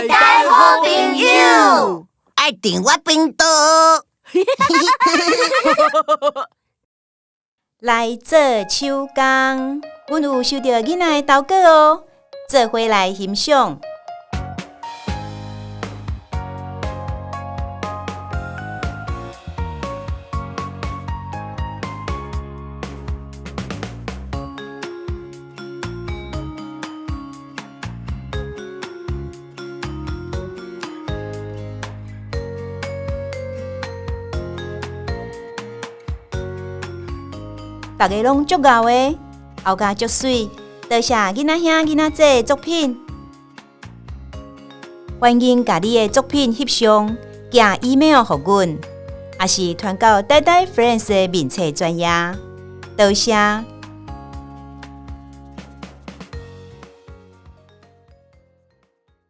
呆呆好朋友，爱订我频道。来做手工，阮有收到囡仔的投稿哦，做伙来欣赏。大家拢足敖的，后加足水，多谢囡仔兄囡仔姐的作品。欢迎把你的作品翕相，寄 email 给阮，也是传到呆呆 Friends 的面册专页。多谢。